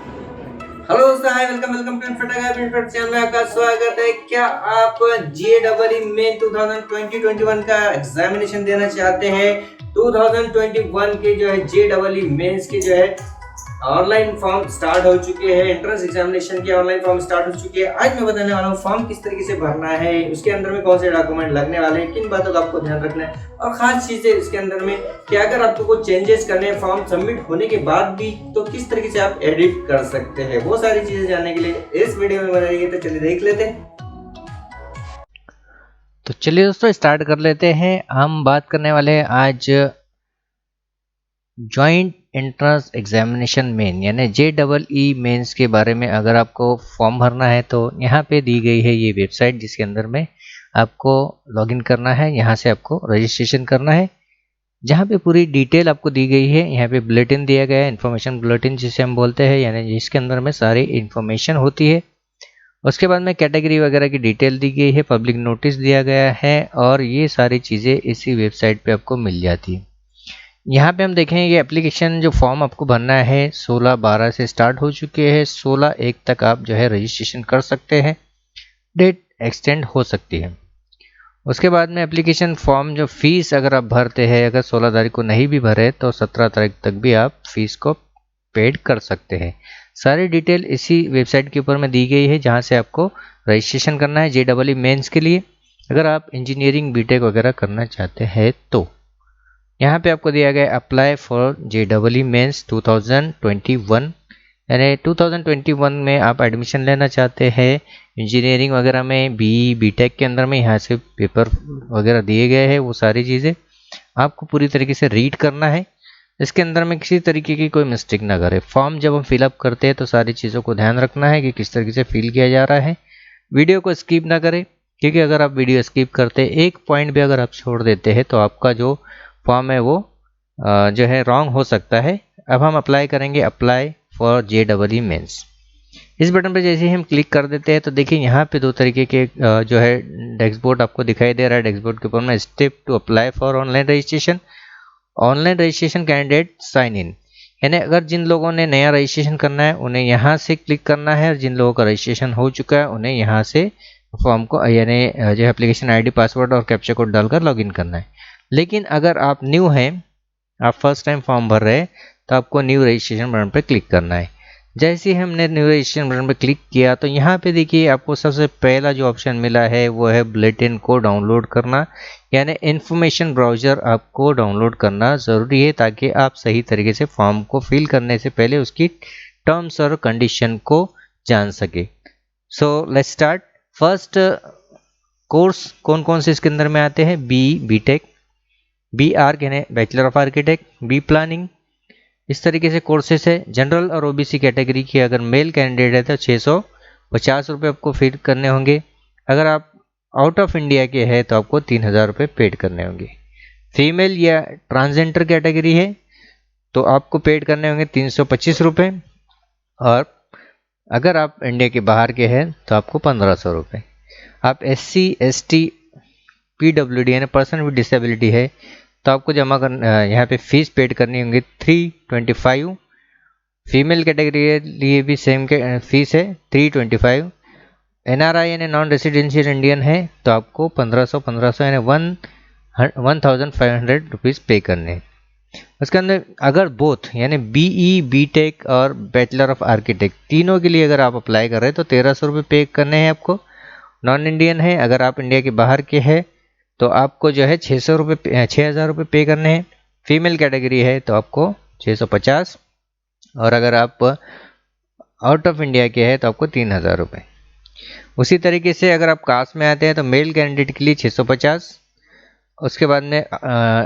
Hello दोस्तों, hi, welcome welcome to Infotech channel में आपका स्वागत है। क्या आप जेईई मेन 2020-21 का एग्जामिनेशन देना चाहते हैं? 2021 के जो है जेईई मेंस के जो है ऑनलाइन फॉर्म स्टार्ट हो चुके हैं। एंट्रेंस एग्जामिनेशन के ऑनलाइन फॉर्म स्टार्ट हो चुके हैं। आज मैं बताने वाला हूँ फॉर्म किस तरीके से भरना है, उसके अंदर में कौन से डॉक्यूमेंट लगने वाले हैं, किन बातों का आपको ध्यान रखना है और खास चीजें इसके अंदर में कि अगर आपको कुछ चेंजेस करने हैं फॉर्म सबमिट होने के बाद भी तो किस तरीके से आप एडिट कर सकते हैं। वो सारी चीजें जानने के लिए इस वीडियो में बने रहिए। तो चलिए देख लेते हैं। तो चलिए दोस्तों स्टार्ट कर लेते हैं। हम बात करने वाले हैं आज जॉइंट एंट्रेंस एग्जामिनेशन मेन यानी जेईई मेंस के बारे में। अगर आपको फॉर्म भरना है तो यहाँ पे दी गई है ये वेबसाइट जिसके अंदर में आपको लॉगिन करना है। यहाँ से आपको रजिस्ट्रेशन करना है जहाँ पे पूरी डिटेल आपको दी गई है। यहाँ पे बुलेटिन दिया गया है, इन्फॉर्मेशन बुलेटिन जिसे हम बोलते हैं, यानी जिसके अंदर में सारी इन्फॉर्मेशन होती है। उसके बाद में कैटेगरी वगैरह की डिटेल दी गई है, पब्लिक नोटिस दिया गया है और ये सारी चीज़ें इसी वेबसाइट पे आपको मिल जाती है। यहाँ पे हम देखेंगे ये एप्लीकेशन जो फॉर्म आपको भरना है 16/12 से स्टार्ट हो चुके हैं। 16/1 तक आप जो है रजिस्ट्रेशन कर सकते हैं, डेट एक्सटेंड हो सकती है। उसके बाद में एप्लीकेशन फॉर्म जो फीस अगर आप भरते हैं, अगर 16 तारीख को नहीं भी भरे तो 17 तारीख तक भी आप फीस को पेड कर सकते हैं। सारी डिटेल इसी वेबसाइट के ऊपर में दी गई है जहां से आपको रजिस्ट्रेशन करना है जेईई मेंस के लिए। अगर आप इंजीनियरिंग बीटेक वगैरह करना चाहते हैं तो यहाँ पे आपको दिया गया अप्लाई फॉर जेईई मेंस 2021, यानी 2021 में आप एडमिशन लेना चाहते हैं इंजीनियरिंग वगैरह में, बीटेक के अंदर में। यहाँ से पेपर वगैरह दिए गए हैं, वो सारी चीज़ें आपको पूरी तरीके से रीड करना है। इसके अंदर में किसी तरीके की कोई मिस्टेक ना करें। फॉर्म जब हम फिलअप करते हैं तो सारी चीज़ों को ध्यान रखना है कि किस तरीके से फिल किया जा रहा है। वीडियो को स्किप ना करें, क्योंकि अगर आप वीडियो स्किप करते हैं, एक पॉइंट भी अगर आप छोड़ देते हैं तो आपका जो फॉर्म है वो जो है रॉन्ग हो सकता है। अब हम अप्लाई करेंगे, अप्लाई फॉर जेईई मेंस। इस बटन पर जैसे ही हम क्लिक कर देते हैं तो देखिए यहाँ पे दो तरीके के जो है डैशबोर्ड आपको दिखाई दे रहा है। डैशबोर्ड के ऊपर में step two apply for online registration, online registration candidate sign in, यानी अगर जिन लोगों ने नया रजिस्ट्रेशन करना है उन्हें यहाँ से क्लिक करना है और जिन लोगों का रजिस्ट्रेशन हो चुका है उन्हें यहाँ से फॉर्म को यानी जो एप्लीकेशन आईडी, पासवर्ड और कैप्चा कोड डालकर लॉगिन करना है। लेकिन अगर आप न्यू हैं, आप फर्स्ट टाइम फॉर्म भर रहे हैं, तो आपको न्यू रजिस्ट्रेशन बटन पर क्लिक करना है। जैसे ही हमने न्यू रजिस्ट्रेशन बटन पर क्लिक किया तो यहाँ पे देखिए आपको सबसे पहला जो ऑप्शन मिला है वो है बुलेटिन को डाउनलोड करना, यानी इन्फॉर्मेशन ब्राउज़र आपको डाउनलोड करना ज़रूरी है ताकि आप सही तरीके से फॉर्म को फिल करने से पहले उसकी टर्म्स और कंडीशन को जान सके। So let's start. First course कौन कौन से इसके अंदर में आते हैं? बीटेक, बी आर्क यानी bachelor of architect, B planning, इस तरीके से कोर्सेस है। जनरल और ओबीसी कैटेगरी के अगर मेल कैंडिडेट है तो 650 रुपये आपको फिल करने होंगे। अगर आप आउट ऑफ इंडिया के हैं तो आपको 3000 रुपये पेड करने होंगे। फीमेल या ट्रांसजेंडर कैटेगरी है तो आपको पेड करने होंगे 325 रुपये, और अगर आप इंडिया के बाहर के हैं तो आपको 1500 रुपये। आप SC ST PWD यानी पर्सन विद डिसेबिलिटी है तो आपको जमा कर यहाँ पे फीस पेड करनी होंगी 325। फीमेल कैटेगरी के लिए भी सेम के फीस है 325। NRI यानी नॉन रेसिडेंशियल इंडियन है तो आपको 1500 यानी 1500 रुपीज़ पे करने हैं। उसके अंदर अगर बोथ यानी BE बीटेक और बैचलर ऑफ आर्किटेक्ट तीनों के लिए अगर आप अप्लाई कर रहे हैं तो 1300 रुपये पे करने हैं आपको। नॉन इंडियन है, अगर आप इंडिया के बाहर के हैं तो आपको जो है 6000 रुपये पे करने हैं। फीमेल कैटेगरी है तो आपको 650, और अगर आप आउट ऑफ इंडिया के हैं तो आपको 3000 रुपये। उसी तरीके से अगर आप कास्ट में आते हैं तो मेल कैंडिडेट के लिए 650, उसके बाद में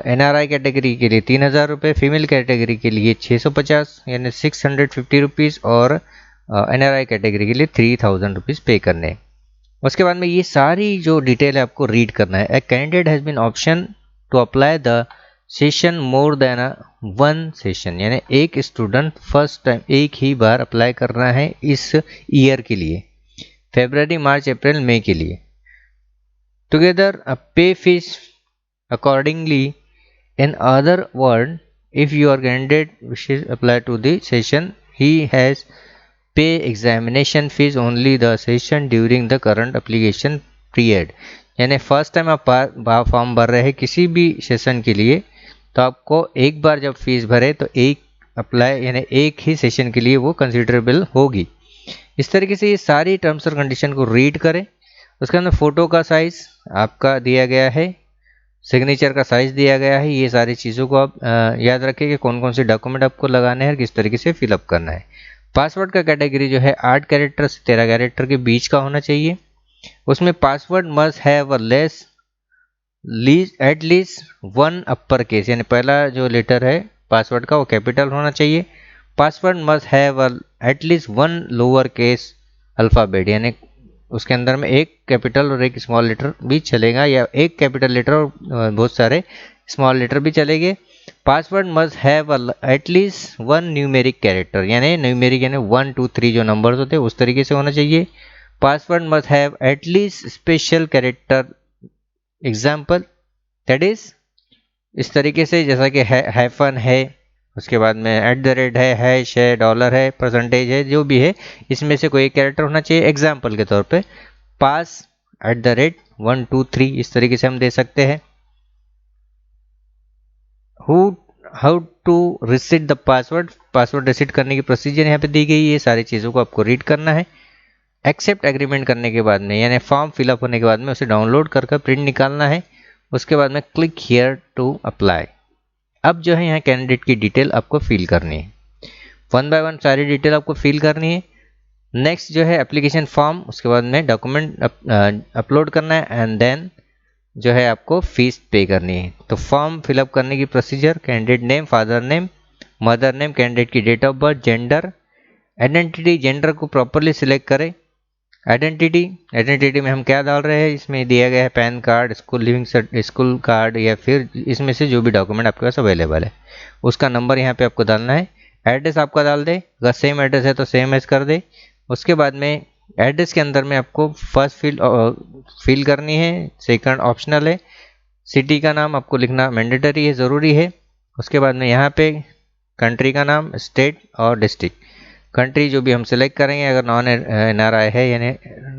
NRI कैटेगरी के लिए 3000 रुपये, फीमेल कैटेगरी के लिए 650 यानी 650 रुपीज़, और NRI कैटेगरी के लिए 3000 रुपीज़ पे करने हैं। उसके बाद में ये सारी जो डिटेल है आपको रीड करना है। A candidate has been option to apply the session more than one session, यानी एक स्टूडेंट फर्स्ट टाइम एक ही बार अप्लाई करना है इस ईयर के लिए, फरवरी, मार्च, अप्रैल, मई के लिए। टुगेदर पे fees accordingly. In other word, if your candidate wishes apply to the session, he has पे examination fees only the session during the current application period. यानी फर्स्ट टाइम आप फॉर्म भर रहे हैं किसी भी सेशन के लिए, तो आपको एक बार जब फीस भरे तो एक अप्लाई यानी एक ही सेशन के लिए वो कंसिडरेबल होगी। इस तरीके से ये सारी टर्म्स और कंडीशन को रीड करें। उसके अंदर फ़ोटो का साइज़ आपका दिया गया है, सिग्नेचर का साइज़ दिया गया है। ये सारी चीज़ों को आप याद रखें कि कौन कौन से डॉक्यूमेंट आपको लगाने हैं और किस तरीके से फिलअप करना है। पासवर्ड का कैटेगरी जो है 8 कैरेक्टर से 13 कैरेक्टर के बीच का होना चाहिए। उसमें password must have a at least 1 upper case, यानी पहला जो लेटर है पासवर्ड का वो कैपिटल होना चाहिए। Password must have at least 1 lower case alphabet, यानी उसके अंदर में एक कैपिटल और एक स्मॉल लेटर भी चलेगा, या एक कैपिटल लेटर और बहुत सारे स्मॉल लेटर भी चलेंगे। Password must have at least 1 numeric character, यानी न्यूमेरिक यानी 1 2 3 जो नंबर्स होते हैं उस तरीके से होना चाहिए। Password must have at least special character example, that is इस तरीके से जैसा कि हैफन है, उसके बाद में @ है, हैश है, डॉलर है, परसेंटेज है, जो भी है इसमें से कोई एक कैरेक्टर होना चाहिए। एग्जाम्पल के तौर पे पास @ 1 2 3 इस तरीके से हम दे सकते हैं। How to reset the password, password reset करने की प्रोसीजर यहाँ पे दी गई है। ये सारी चीज़ों को आपको रीड करना है। एक्सेप्ट एग्रीमेंट करने के बाद में यानी फॉर्म फिलअप होने के बाद में उसे डाउनलोड कर प्रिंट निकालना है। उसके बाद में क्लिक हियर टू अप्लाई। अब जो है यहाँ कैंडिडेट की डिटेल आपको फिल करनी है, 1 बाय 1 सारी डिटेल आपको फिल करनी है। नेक्स्ट जो है एप्लीकेशन फॉर्म, उसके बाद में डॉक्यूमेंट अपलोड करना है एंड देन जो है आपको फीस पे करनी है। तो फॉर्म फिलअप करने की procedure, candidate name, father name, mother name, candidate की date of birth, gender, identity, gender को प्रॉपरली सिलेक्ट करें। आइडेंटिटी में हम क्या डाल रहे हैं, इसमें दिया गया है पैन कार्ड, स्कूल कार्ड, या फिर इसमें से जो भी डॉक्यूमेंट आपके पास अवेलेबल है उसका नंबर यहाँ पे आपको डालना है। एड्रेस आपका डाल दे, अगर सेम एड्रेस है तो सेम एज कर दे। उसके बाद में एड्रेस के अंदर में आपको फर्स्ट फिल करनी है, सेकंड ऑप्शनल है। सिटी का नाम आपको लिखना मैंडेटरी है, ज़रूरी है। उसके बाद में यहाँ पे कंट्री का नाम, स्टेट और डिस्ट्रिक्ट। कंट्री जो भी हम सिलेक्ट करेंगे, अगर नॉन NRI है यानी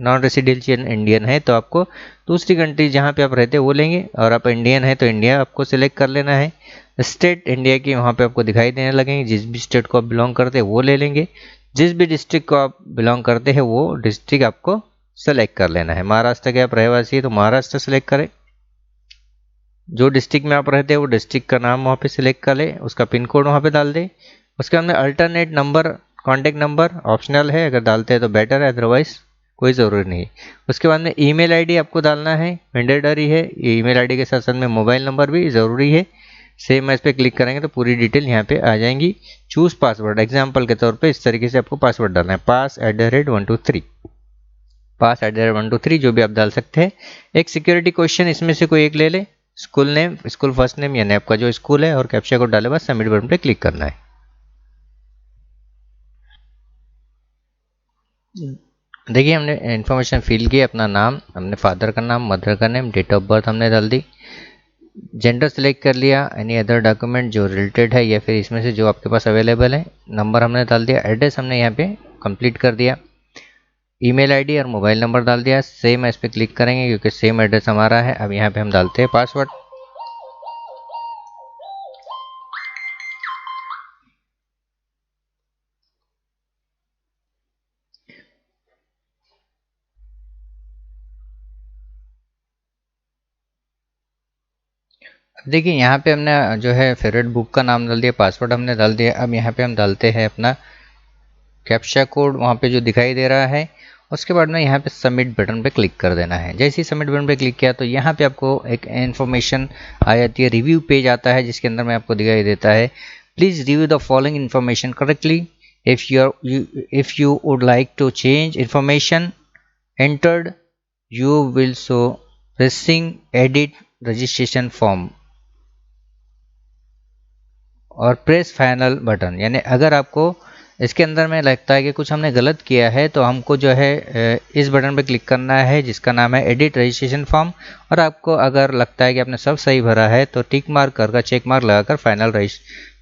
नॉन रेसिडेंशियल इंडियन है तो आपको दूसरी कंट्री जहाँ पे आप रहते हैं वो लेंगे, और आप इंडियन है तो इंडिया आपको सिलेक्ट कर लेना है। स्टेट इंडिया की वहाँ पे आपको दिखाई देने लगेंगे, जिस भी स्टेट को आप बिलोंग करते हैं वो ले लेंगे। जिस भी डिस्ट्रिक्ट को आप बिलोंग करते हैं वो डिस्ट्रिक्ट आपको सेलेक्ट कर लेना है। महाराष्ट्र के आप रहवासी है तो महाराष्ट्र सेलेक्ट करें। जो डिस्ट्रिक्ट में आप रहते हैं वो डिस्ट्रिक्ट का नाम वहाँ पे सिलेक्ट कर ले, उसका पिन कोड वहाँ पे डाल दे। उसके बाद में alternate number, contact number optional है, अगर डालते हैं तो बेटर है, अदरवाइज कोई ज़रूरी नहीं। उसके बाद में ईमेल आईडी आपको डालना है, मैंडेटरी है। ईमेल आईडी के साथ साथ में मोबाइल नंबर भी ज़रूरी है। सेम एज पे क्लिक करेंगे तो पूरी डिटेल यहाँ पे आ जाएंगी। चूज़ पासवर्ड, एग्जाम्पल के तौर पे इस तरीके से आपको पासवर्ड डालना है, पास @1 2 3, पास @1 2 3 जो भी आप डाल सकते हैं। एक सिक्योरिटी क्वेश्चन इसमें से कोई एक ले ले, school name, school first name यानी आपका जो स्कूल है, और कैप्चा कोड डाले बाद सबमिट बटन पे क्लिक करना है। देखिए हमने इन्फॉर्मेशन फिल की, अपना नाम, हमने फादर का नाम, मदर का नेम, डेट ऑफ बर्थ हमने डाल दी, जेंडर सेलेक्ट कर लिया, एनी अदर डॉक्यूमेंट जो रिलेटेड है या फिर इसमें से जो आपके पास अवेलेबल है, नंबर हमने डाल दिया, एड्रेस हमने यहाँ पे कंप्लीट कर दिया, ईमेल आईडी और मोबाइल नंबर डाल दिया। सेम इस पर क्लिक करेंगे क्योंकि सेम एड्रेस हमारा है। अब यहाँ पे हम डालते हैं पासवर्ड। अब देखिए यहाँ पे हमने जो है फेवरेट बुक का नाम डाल दिया, पासवर्ड हमने डाल दिया। अब यहाँ पे हम डालते हैं अपना कैप्चा कोड, वहाँ पे जो दिखाई दे रहा है। उसके बाद में यहाँ पे सबमिट बटन पे क्लिक कर देना है। जैसे ही सबमिट बटन पे क्लिक किया तो यहाँ पे आपको एक इन्फॉर्मेशन आ जाती है, रिव्यू पेज आता है जिसके अंदर में आपको दिखाई देता है, please review the following information correctly, if you would like to change information entered you will show pressing edit registration form और प्रेस फाइनल बटन। यानी अगर आपको इसके अंदर में लगता है कि कुछ हमने गलत किया है तो हमको जो है इस बटन पे क्लिक करना है जिसका नाम है एडिट रजिस्ट्रेशन फॉर्म, और आपको अगर लगता है कि आपने सब सही भरा है तो टिक मार्क कर चेक मार्क लगाकर फाइनल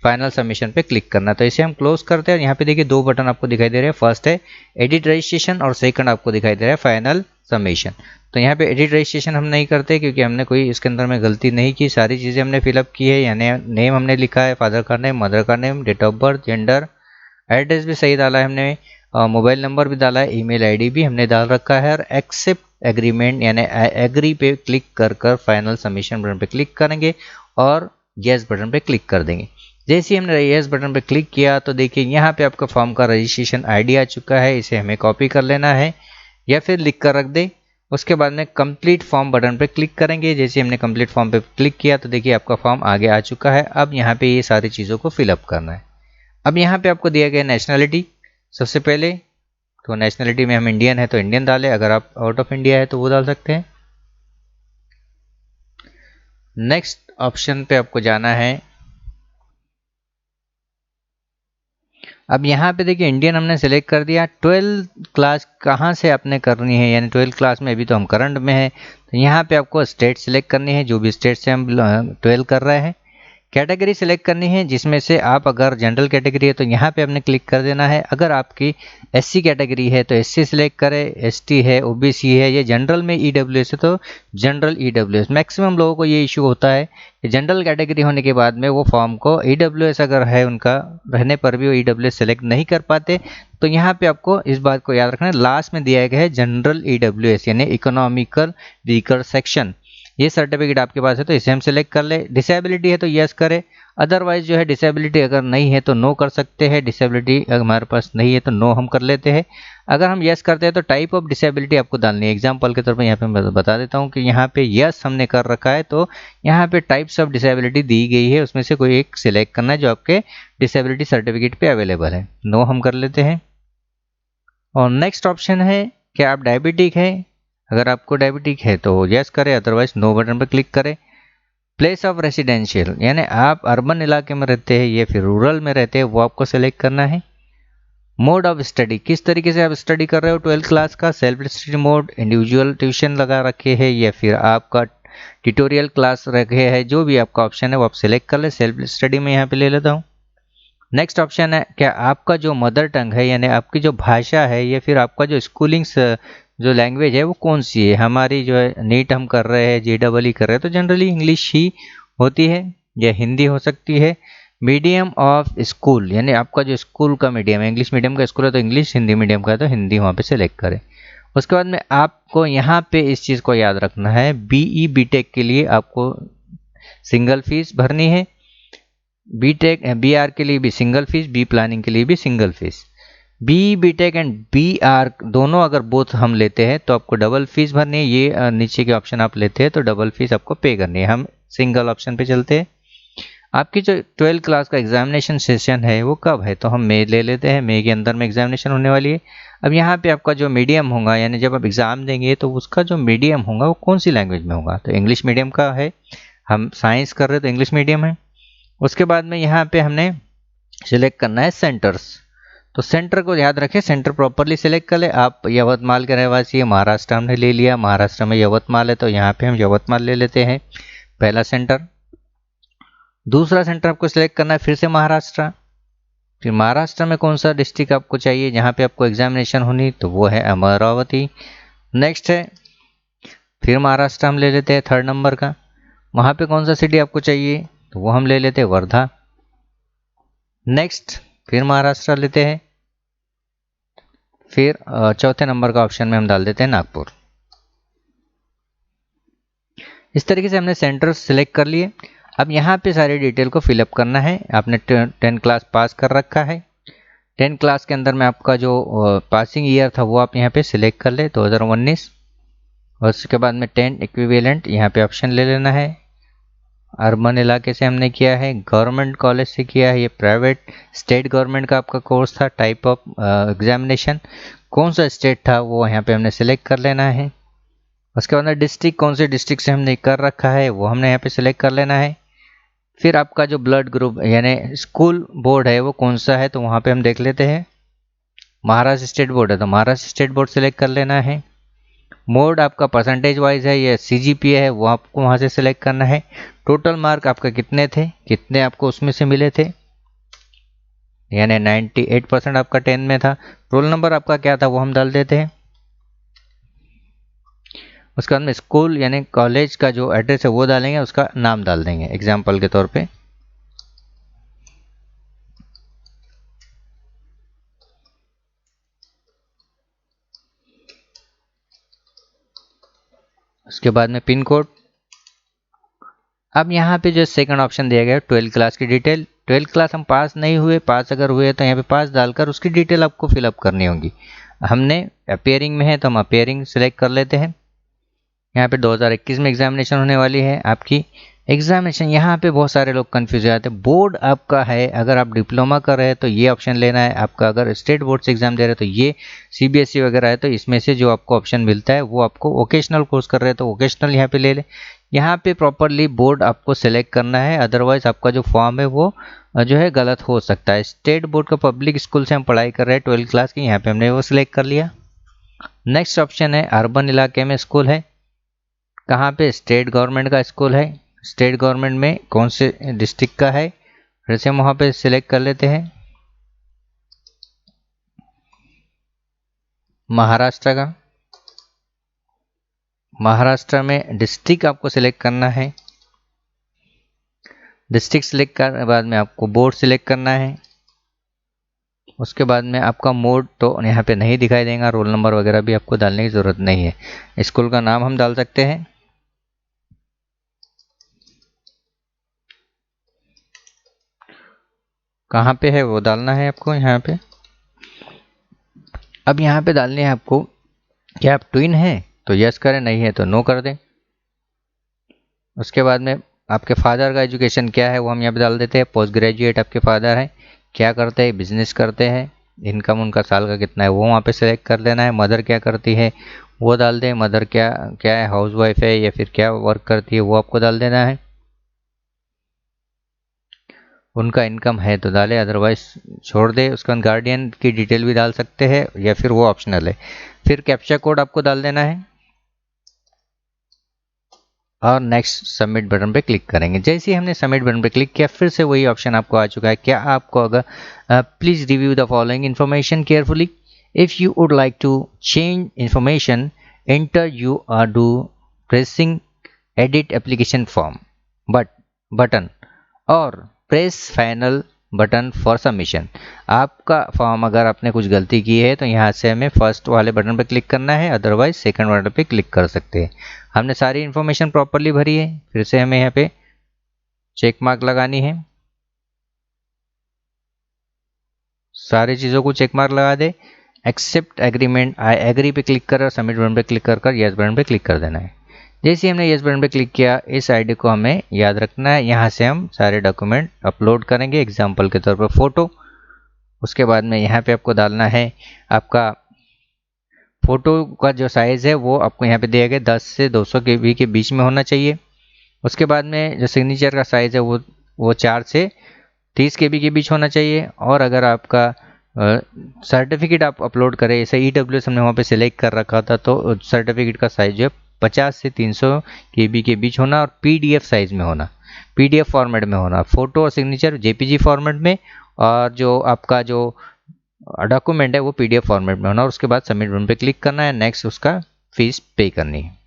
फाइनल सबमिशन पे क्लिक करना है। तो इसे हम क्लोज करते हैं। यहाँ पे देखिए दो बटन आपको दिखाई दे रहे हैं, फर्स्ट है एडिट रजिस्ट्रेशन और सेकंड आपको दिखाई दे रहा है फाइनल सबमिशन। तो यहाँ पे एडिट रजिस्ट्रेशन हम नहीं करते क्योंकि हमने कोई इसके अंदर में गलती नहीं की, सारी चीज़ें हमने फिलअप की है। यानी नेम हमने लिखा है, फादर का नेम, मदर का name, date of birth, gender, address भी सही डाला है हमने, मोबाइल नंबर भी डाला है, ईमेल आईडी भी हमने डाल रखा है और एक्सेप्ट एग्रीमेंट यानी एग्री पे क्लिक कर कर फाइनल सबमिशन बटन पे क्लिक करेंगे और येस बटन पे क्लिक कर देंगे। जैसे ही हमने येस बटन पे क्लिक किया तो देखिए यहाँ पे आपका फॉर्म का रजिस्ट्रेशन आईडी आ चुका है। इसे हमें कॉपी कर लेना है या फिर लिख कर रख दे। उसके बाद में कंप्लीट फॉर्म बटन पे क्लिक करेंगे। जैसे हमने कंप्लीट फॉर्म पे क्लिक किया तो देखिए आपका फॉर्म आगे आ चुका है। अब यहाँ पे ये सारी चीज़ों को फिलअप करना है। अब यहाँ पे आपको दिया गया नेशनलिटी। सबसे पहले तो नेशनलिटी में हम इंडियन है तो इंडियन डालें, अगर आप आउट ऑफ इंडिया है तो वो डाल सकते हैं। नेक्स्ट ऑप्शन पे आपको जाना है। अब यहाँ पे देखिए इंडियन हमने सेलेक्ट कर दिया। 12 क्लास कहाँ से आपने करनी है, यानी 12 क्लास में अभी तो हम करंट में है तो यहाँ पे आपको स्टेट सेलेक्ट करनी है, जो भी स्टेट से हम 12 कर रहे हैं। कैटेगरी सिलेक्ट करनी है, जिसमें से आप अगर जनरल कैटेगरी है तो यहाँ पे आपने क्लिक कर देना है। अगर आपकी एससी कैटेगरी है तो एससी सिलेक्ट करें, एसटी है, ओबीसी है, ये जनरल में ईडब्ल्यूएस है तो जनरल ईडब्ल्यूएस। मैक्सिमम लोगों को ये इशू होता है कि जनरल कैटेगरी होने के बाद में वो फॉर्म को ईडब्ल्यूएस अगर है उनका रहने पर भी वो ईडब्ल्यूएस सेलेक्ट नहीं कर पाते। तो यहाँ पे आपको इस बात को याद रखना है, लास्ट में दिया गया है जनरल ईडब्ल्यूएस यानी इकोनॉमिकल वीकर सेक्शन। ये सर्टिफिकेट आपके पास है तो इसे हम सेलेक्ट कर ले। डिसेबिलिटी है तो यस करें, अदरवाइज जो है डिसेबिलिटी अगर नहीं है तो नो कर सकते हैं। डिसेबिलिटी अगर हमारे पास नहीं है तो नो हम कर लेते हैं। अगर हम यस करते हैं तो टाइप ऑफ डिसेबिलिटी आपको डालनी है। एग्जांपल के तौर पर यहाँ पे मैं बता देता हूँ कि यहाँ पे यस हमने कर रखा है तो यहाँ पे टाइप्स ऑफ डिसेबिलिटी दी गई है, उसमें से कोई एक सिलेक्ट करना है जो आपके डिसेबिलिटी सर्टिफिकेट पे अवेलेबल है। नो हम कर लेते हैं। और नेक्स्ट ऑप्शन है क्या आप डायबिटिक है, अगर आपको डायबिटिक है तो यस करें, अदरवाइज नो बटन पर क्लिक करें। प्लेस ऑफ रेसिडेंशियल यानी आप अर्बन इलाके में रहते हैं या फिर रूरल में रहते हैं वो आपको सेलेक्ट करना है। मोड ऑफ स्टडी, किस तरीके से आप स्टडी कर रहे हो 12 क्लास का, self study mode, individual tuition लगा रखे हैं या फिर आपका ट्यूटोरियल क्लास रखे हैं, जो भी आपका ऑप्शन है वो आप सिलेक्ट कर ले। सेल्फ स्टडी में यहाँ पे ले लेता हूँ। नेक्स्ट ऑप्शन है क्या आपका जो मदर टंग है यानी आपकी जो भाषा है या फिर आपका जो स्कूलिंग जो लैंग्वेज है वो कौन सी है। हमारी जो है नीट हम कर रहे हैं, JEE कर रहे हैं तो जनरली इंग्लिश ही होती है या हिंदी हो सकती है। मीडियम ऑफ स्कूल यानी आपका जो स्कूल का मीडियम है, इंग्लिश मीडियम का स्कूल है तो इंग्लिश, हिंदी मीडियम का है तो हिंदी वहाँ पे सेलेक्ट करें। उसके बाद में आपको यहाँ पे इस चीज़ को याद रखना है, BE BTech के लिए आपको सिंगल फीस भरनी है, BTech BR के लिए भी सिंगल फीस, बी प्लानिंग के लिए भी single fees. BE BTech and BR दोनों अगर बोथ हम लेते हैं तो आपको डबल फीस भरनी है। ये नीचे के ऑप्शन आप लेते हैं तो डबल फीस आपको पे करनी है। हम सिंगल ऑप्शन पे चलते हैं। आपकी जो 12 क्लास का एग्जामिनेशन सेशन है वो कब है, तो हम मई ले लेते हैं। मई के अंदर में एग्जामिनेशन होने वाली है। अब यहाँ पे आपका जो मीडियम होगा यानी जब आप एग्ज़ाम देंगे तो उसका जो मीडियम होगा वो कौन सी लैंग्वेज में होगा, तो इंग्लिश मीडियम का है। हम साइंस कर रहे हैं तो इंग्लिश मीडियम है। उसके बाद में यहाँ पे हमने सिलेक्ट करना है सेंटर्स, तो सेंटर को याद रखें, सेंटर प्रॉपरली सिलेक्ट कर ले। आप यवतमाल के रहवासी है, महाराष्ट्र हमने ले लिया, महाराष्ट्र में यवतमाल है तो यहाँ पे हम यवतमाल ले लेते हैं पहला सेंटर। दूसरा सेंटर आपको सिलेक्ट करना है फिर से महाराष्ट्र। फिर महाराष्ट्र में कौन सा डिस्ट्रिक्ट आपको चाहिए जहाँ पे आपको एग्जामिनेशन होनी, तो वो है अमरावती। नेक्स्ट है फिर महाराष्ट्र हम ले लेते हैं थर्ड नंबर का। वहाँ पे कौन सा सिटी आपको चाहिए, तो वो हम ले लेते हैं वर्धा। नेक्स्ट फिर महाराष्ट्र लेते हैं। फिर चौथे नंबर का ऑप्शन में हम डाल देते हैं नागपुर। इस तरीके से हमने सेंटर सिलेक्ट कर लिए। अब यहाँ पे सारी डिटेल को फिलअप करना है। आपने 10 क्लास पास कर रखा है, 10 क्लास के अंदर में आपका जो पासिंग ईयर था वो आप यहाँ पे सिलेक्ट कर ले 2019। और उसके बाद में 10 इक्विवेलेंट यहाँ पे ऑप्शन ले लेना है। अर्बन इलाके से हमने किया है, गवर्नमेंट कॉलेज से किया है, ये प्राइवेट स्टेट गवर्नमेंट का आपका कोर्स था। टाइप ऑफ एग्जामिनेशन कौन सा स्टेट था वो यहाँ पे हमने सिलेक्ट कर लेना है। उसके बाद डिस्ट्रिक्ट कौन से डिस्ट्रिक्ट से हमने कर रखा है वो हमने यहाँ पे सिलेक्ट कर लेना है। फिर आपका जो ब्लड ग्रुप यानी स्कूल बोर्ड है वो कौन सा है, तो वहाँ पे हम देख लेते हैं। महाराष्ट्र स्टेट बोर्ड है तो महाराष्ट्र स्टेट बोर्ड सिलेक्ट कर लेना है। मोड आपका परसेंटेज वाइज है या CGPA है वो आपको वहाँ से सिलेक्ट करना है। टोटल मार्क आपका कितने थे, कितने आपको उसमें से मिले थे, यानी 98% आपका 10 में था। रोल नंबर आपका क्या था वो हम डाल देते हैं। उसके बाद में स्कूल यानी कॉलेज का जो एड्रेस है वो डालेंगे, उसका नाम डाल देंगे एग्जाम्पल के तौर पे। उसके बाद में पिन कोड। अब यहाँ पे जो सेकंड ऑप्शन दिया गया है 12th क्लास की डिटेल। 12th क्लास हम पास नहीं हुए, पास अगर हुए तो यहाँ पे पास डालकर उसकी डिटेल आपको फिलअप करनी होगी। हमने अपेयरिंग में है तो हम अपेयरिंग सेलेक्ट कर लेते हैं। यहाँ पे 2021 में एग्जामिनेशन होने वाली है आपकी एग्जामिनेशन। यहाँ पे बहुत सारे लोग कंफ्यूज हो जाते हैं। बोर्ड आपका है, अगर आप डिप्लोमा कर रहे हैं तो ये ऑप्शन लेना है आपका, अगर स्टेट बोर्ड से एग्जाम दे रहे हैं तो ये, सीबीएसई वगैरह है तो इसमें से जो आपको ऑप्शन मिलता है वो आपको, वोकेशनल कोर्स कर रहे हैं तो वोकेशनल यहाँ पे ले लें। यहाँ पे प्रॉपरली बोर्ड आपको सेलेक्ट करना है, अदरवाइज आपका जो फॉर्म है वो जो है गलत हो सकता है। स्टेट बोर्ड का पब्लिक स्कूल से हम पढ़ाई कर रहे हैं 12th क्लास की, यहाँ पे हमने वो सिलेक्ट कर लिया। नेक्स्ट ऑप्शन है अर्बन इलाके में स्कूल है, कहाँ पे, स्टेट गवर्नमेंट का स्कूल है, स्टेट गवर्नमेंट में कौन से डिस्ट्रिक्ट का है, फिर से हम वहाँ पे सिलेक्ट कर लेते हैं। महाराष्ट्र का, महाराष्ट्र में डिस्ट्रिक्ट आपको सिलेक्ट करना है। डिस्ट्रिक्ट सिलेक्ट करने के बाद में आपको बोर्ड सिलेक्ट करना है। उसके बाद में आपका मोड तो यहाँ पे नहीं दिखाई देगा, रोल नंबर वगैरह भी आपको डालने की ज़रूरत नहीं है। स्कूल का नाम हम डाल सकते हैं। कहाँ पे है वो डालना है आपको यहाँ पे। अब यहाँ पे डालने हैं आपको, क्या आप ट्विन हैं तो यस करें, नहीं है तो नो कर दें। उसके बाद में आपके फादर का एजुकेशन क्या है वो हम यहाँ पे डाल देते हैं। पोस्ट ग्रेजुएट आपके फादर हैं, क्या करते हैं, बिजनेस करते हैं, इनकम उनका साल का कितना है वो वहाँ पे सेलेक्ट कर देना है। मदर क्या करती है वो डाल दें, मदर क्या क्या है, हाउस वाइफ है या फिर क्या वर्क करती है वो आपको डाल देना है। उनका इनकम है तो डालें, अदरवाइज छोड़ दे। उसके बाद गार्डियन की डिटेल भी डाल सकते हैं या फिर वो ऑप्शनल है। फिर कैप्चा कोड आपको डाल देना है और नेक्स्ट सबमिट बटन पे क्लिक करेंगे। जैसे ही हमने सबमिट बटन पे क्लिक किया फिर से वही ऑप्शन आपको आ चुका है। क्या आपको अगर please review the following information carefully, if you would like to change information enter you are do pressing edit application form button और press final button for submission. आपका फॉर्म अगर आपने कुछ गलती की है तो यहाँ से हमें फर्स्ट वाले बटन पर क्लिक करना है, अदरवाइज सेकंड बटन पे क्लिक कर सकते हैं। हमने सारी इन्फॉर्मेशन प्रॉपरली भरी है, फिर से हमें यहाँ पे चेक मार्क लगानी है। सारी चीज़ों को चेक मार्क लगा दे। एक्सेप्ट एग्रीमेंट आई एग्री पे क्लिक कर, सबमिट बटन पे क्लिक कर यस बटन पे क्लिक कर देना है। जैसे ही हमने यस बटन पे क्लिक किया, इस आईडी को हमें याद रखना है। यहाँ से हम सारे डॉक्यूमेंट अपलोड करेंगे, एग्जाम्पल के तौर पर फोटो। उसके बाद में यहाँ पे आपको डालना है आपका फोटो का जो साइज़ है वो आपको यहाँ पे दिया गया 10 से 200 KB के बीच में होना चाहिए। उसके बाद में जो सिग्नेचर का साइज़ है वो 4 से 30 KB के बीच होना चाहिए। और अगर आपका सर्टिफिकेट आप अपलोड करें, जैसे EWS हमने वहाँ पे सिलेक्ट कर रखा था तो सर्टिफिकेट का साइज़ जो है 50 से 300 KB के बीच होना और PDF साइज़ में होना, PDF फॉर्मेट में होना। फ़ोटो और सिग्नेचर JPG फॉर्मेट में और जो आपका जो डॉक्यूमेंट है वो PDF फॉर्मेट में होना। और उसके बाद सबमिट बटन पे क्लिक करना है, नेक्स्ट उसका फीस पे करनी है।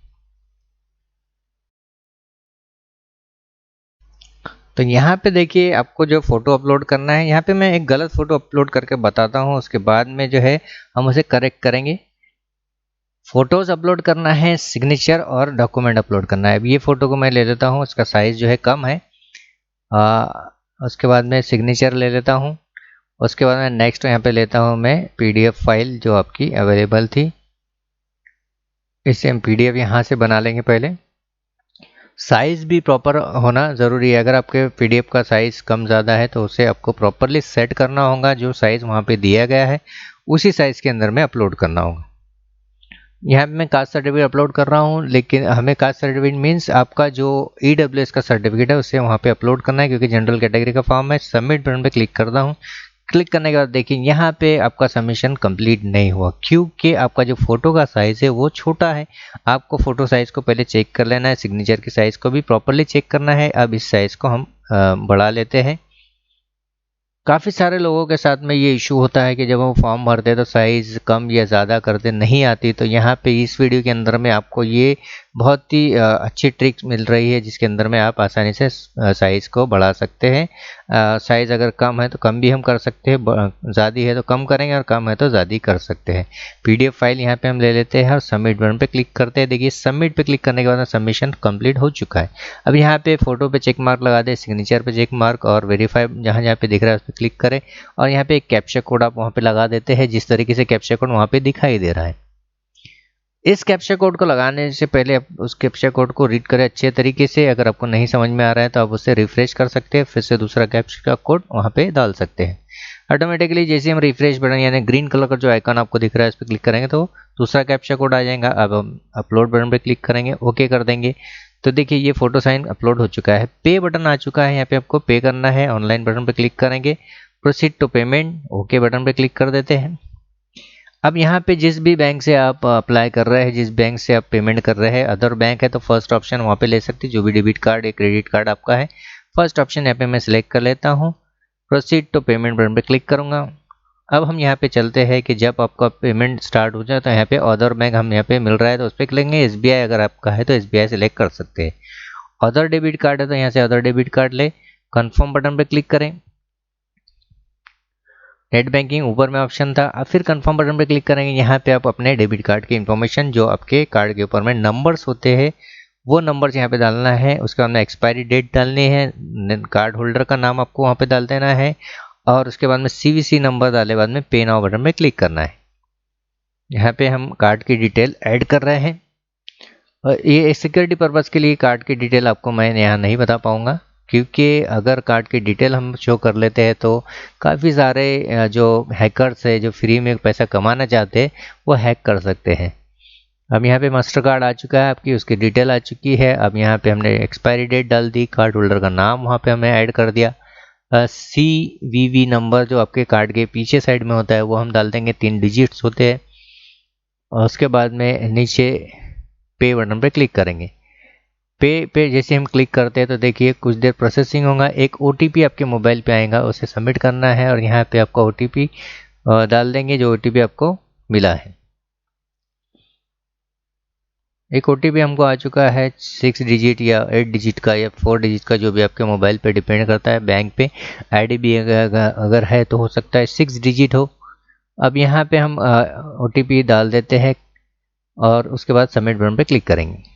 तो यहाँ पे देखिए आपको जो फोटो अपलोड करना है, यहाँ पे मैं एक गलत फोटो अपलोड करके बताता हूँ, उसके बाद में जो है हम उसे करेक्ट करेंगे। फोटोज अपलोड करना है, सिग्नेचर और डॉक्यूमेंट अपलोड करना है। अब ये फोटो को मैं ले लेता हूँ, उसका साइज जो है कम है। उसके बाद में सिग्नेचर ले लेता हूँ। उसके बाद में नेक्स्ट यहाँ पे लेता हूँ मैं PDF फाइल जो आपकी अवेलेबल थी, इसे हम PDF यहाँ से बना लेंगे। पहले साइज़ भी प्रॉपर होना ज़रूरी है। अगर आपके PDF का साइज़ कम ज़्यादा है तो उसे आपको प्रॉपरली सेट करना होगा, जो साइज़ वहाँ पे दिया गया है उसी साइज़ के अंदर में अपलोड करना होगा। यहाँ पे मैं कास्ट सर्टिफिकेट अपलोड कर रहा हूँ, लेकिन हमें कास्ट सर्टिफिकेट मीन्स आपका जो EWS का सर्टिफिकेट है उसे वहाँ पे अपलोड करना है, क्योंकि जनरल कैटेगरी का फॉर्म है। सबमिट बटन पे क्लिक करता हूँ। क्लिक करने के बाद देखिए यहाँ पे आपका सबमिशन कंप्लीट नहीं हुआ, क्योंकि आपका जो फोटो का साइज़ है वो छोटा है। आपको फोटो साइज़ को पहले चेक कर लेना है, सिग्नेचर की साइज़ को भी प्रॉपरली चेक करना है। अब इस साइज़ को हम बढ़ा लेते हैं। काफ़ी सारे लोगों के साथ में ये इशू होता है कि जब हम फॉर्म भरते हैं तो साइज़ कम या ज़्यादा करते नहीं आती। तो यहाँ पे इस वीडियो के अंदर में आपको ये बहुत ही अच्छी ट्रिक्स मिल रही है, जिसके अंदर में आप आसानी से साइज़ को बढ़ा सकते हैं। साइज़ अगर कम है तो कम भी हम कर सकते हैं, ज़्यादा है तो कम करेंगे और कम है तो ज़्यादा कर सकते हैं। PDF फाइल यहाँ पे हम ले लेते हैं और सबमिट बटन पे क्लिक करते हैं। देखिए सबमिट पे क्लिक करने के बाद सबमिशन कंप्लीट हो चुका है। अब यहाँ पे फ़ोटो पे चेक मार्क लगा दें, सिग्नेचर पे चेक मार्क और वेरीफाई जहाँ जहाँ पे दिख रहा है उस पर क्लिक करें और यहाँ पे एक कैप्चा कोड आप वहाँ पे लगा देते हैं, जिस तरीके से कैप्चा कोड वहाँ पे दिखाई दे रहा है। इस कैप्चा कोड को लगाने से पहले आप उस कैप्चा कोड को रीड करें अच्छे तरीके से। अगर आपको नहीं समझ में आ रहा है तो आप उसे रिफ्रेश कर सकते हैं, फिर से दूसरा कैप्चा कोड वहाँ पे डाल सकते हैं। ऑटोमेटिकली जैसे हम रिफ्रेश बटन यानी ग्रीन कलर का जो आइकन आपको दिख रहा है उस पर क्लिक करेंगे तो दूसरा कैप्चा कोड आ जाएगा। अब हम अपलोड बटन पर क्लिक करेंगे, ओके कर देंगे तो देखिए ये फोटो साइन अपलोड हो चुका है। पे बटन आ चुका है, यहाँ पे आपको पे करना है। ऑनलाइन बटन पे क्लिक करेंगे, proceed to payment, okay button पे क्लिक कर देते हैं। अब यहाँ पे जिस भी बैंक से आप अप्लाई कर रहे हैं, जिस बैंक से आप पेमेंट कर रहे हैं, अदर बैंक है तो फर्स्ट ऑप्शन वहाँ पे ले सकते हैं, जो भी डेबिट कार्ड या क्रेडिट कार्ड आपका है। फर्स्ट ऑप्शन यहाँ पे मैं सिलेक्ट कर लेता हूँ, प्रोसीड टू पेमेंट बटन पे क्लिक करूँगा। अब हम यहाँ पे चलते हैं कि जब आपका पेमेंट स्टार्ट हो जाए तो यहाँ पे अदर बैंक हम यहाँ पे मिल रहा है तो उस पर क्लिक लेंगे। SBI अगर आपका है तो SBI सिलेक्ट कर सकते हैं। अदर डेबिट कार्ड है तो यहाँ से अदर डेबिट कार्ड ले, कन्फर्म बटन पे क्लिक करें। नेट बैंकिंग ऊपर में ऑप्शन था, अब फिर कंफर्म बटन पे क्लिक करेंगे। यहाँ पे आप अपने डेबिट कार्ड की इन्फॉर्मेशन जो आपके कार्ड के ऊपर में नंबर्स होते हैं वो नंबर्स यहाँ पे डालना है। उसके बाद में एक्सपायरी डेट डालनी है, कार्ड होल्डर का नाम आपको वहाँ पे डाल देना है और उसके बाद में CVC नंबर डाले बाद में पे नाउ बटन पे क्लिक करना है। यहाँ पे हम कार्ड की डिटेल ऐड कर रहे हैं और ये सिक्योरिटी पर्पज़ के लिए कार्ड की डिटेल आपको मैं यहाँ नहीं बता पाऊँगा, क्योंकि अगर कार्ड की डिटेल हम शो कर लेते हैं तो काफ़ी सारे जो हैकर्स है जो फ्री में पैसा कमाना चाहते हैं वो हैक कर सकते हैं। अब यहाँ पे मास्टर कार्ड आ चुका है आपकी, उसकी डिटेल आ चुकी है। अब यहाँ पे हमने एक्सपायरी डेट डाल दी, कार्ड होल्डर का नाम वहाँ पे हमने ऐड कर दिया। CVV नंबर जो आपके कार्ड के पीछे साइड में होता है वो हम डाल देंगे, 3 डिजिट्स होते हैं। और उसके बाद में नीचे पे बटन पे क्लिक करेंगे। पे जैसे हम क्लिक करते हैं तो देखिए कुछ देर प्रोसेसिंग होगा, एक OTP आपके मोबाइल पे आएगा, उसे सबमिट करना है और यहाँ पे आपका OTP डाल देंगे जो OTP आपको मिला है। एक OTP हमको आ चुका है 6 डिजिट या 8 डिजिट का या 4 डिजिट का, जो भी आपके मोबाइल पे डिपेंड करता है। बैंक पे ID भी अगर है तो हो सकता है 6 डिजिट हो। अब यहाँ पे हम OTP डाल देते हैं और उसके बाद सबमिट बटन पे क्लिक करेंगे।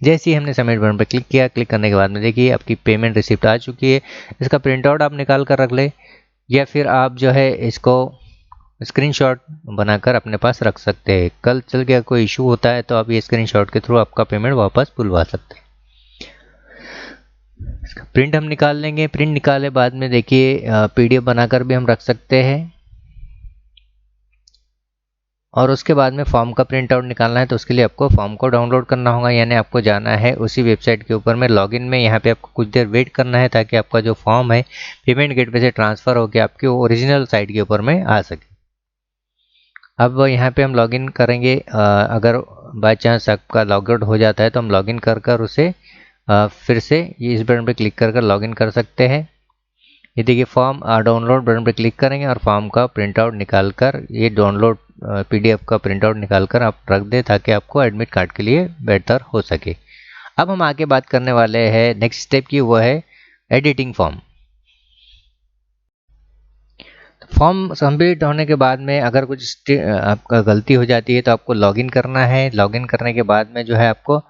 जैसे ही हमने सबमिट बटन पर क्लिक किया, क्लिक करने के बाद में देखिए आपकी पेमेंट रिसिप्ट आ चुकी है। इसका प्रिंट आउट आप निकाल कर रख ले या फिर आप जो है इसको स्क्रीनशॉट बनाकर अपने पास रख सकते हैं। कल चल के कोई इशू होता है तो आप ये स्क्रीनशॉट के थ्रू आपका पेमेंट वापस बुलवा सकते हैं। इसका प्रिंट हम निकाल लेंगे। प्रिंट निकाले बाद में देखिए PDF बनाकर भी हम रख सकते हैं और उसके बाद में फॉर्म का प्रिंट आउट निकालना है तो उसके लिए आपको फॉर्म को डाउनलोड करना होगा, यानी आपको जाना है उसी वेबसाइट के ऊपर में लॉगिन में। यहाँ पे आपको कुछ देर वेट करना है ताकि आपका जो फॉर्म है पेमेंट गेटवे से ट्रांसफ़र होकर आपके ओरिजिनल साइट के ऊपर में आ सके। अब यहाँ पे हम लॉगिन करेंगे। अगर बाय चांस आपका लॉग आउट हो जाता है तो हम लॉगिन कर उसे फिर से ये इस बटन पर क्लिक कर लॉगिन कर सकते हैं। ये देखिए फॉर्म डाउनलोड बटन पर क्लिक करेंगे और फॉर्म का प्रिंट आउट निकाल कर ये डाउनलोड PDF का प्रिंट आउट निकाल कर आप रख दें ताकि आपको एडमिट कार्ड के लिए बेहतर हो सके। अब हम आगे बात करने वाले हैं नेक्स्ट स्टेप की, वो है एडिटिंग फॉर्म। फॉर्म सबमिट होने के बाद में अगर कुछ आपका गलती हो जाती है तो आपको लॉगिन करना है। लॉगिन करने के बाद में जो है आपको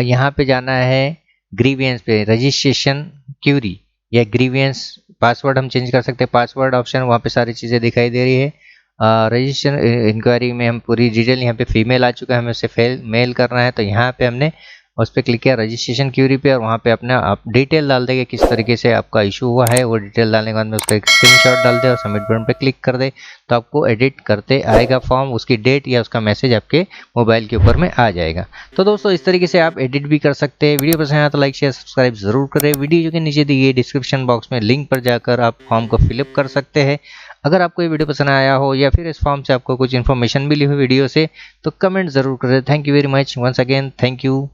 यहाँ पे जाना है ग्रीवियंस पे, रजिस्ट्रेशन क्यूरी या ग्रीवियंस। पासवर्ड हम चेंज कर सकते हैं, पासवर्ड ऑप्शन वहाँ पे सारी चीज़ें दिखाई दे रही है। रजिस्ट्रेशन इंक्वायरी में हम पूरी डिटेल, यहाँ पे फीमेल आ चुका है, हमें उसे मेल करना है तो यहाँ पे हमने उस पर क्लिक किया रजिस्ट्रेशन क्यूरी पे और वहाँ पे अपना आप डिटेल डाल देंगे किस तरीके से आपका इशू हुआ है। वो डिटेल डालने के बाद में उसका एक स्क्रीनशॉट डाल दे और सबमिट बटन पे क्लिक कर दे तो आपको एडिट करते आएगा फॉर्म, उसकी डेट या उसका मैसेज आपके मोबाइल के ऊपर में आ जाएगा। तो दोस्तों इस तरीके से आप एडिट भी कर सकते हैं। वीडियो पसंद आया तो लाइक शेयर सब्सक्राइब जरूर करें। वीडियो के नीचे दिए डिस्क्रिप्शन बॉक्स में लिंक पर जाकर आप फॉर्म को फिलअप कर सकते हैं। अगर आपको ये वीडियो पसंद आया हो या फिर इस फॉर्म से आपको कुछ इन्फॉर्मेशन मिली हो वीडियो से तो कमेंट जरूर करें। Thank you very much once again, thank you.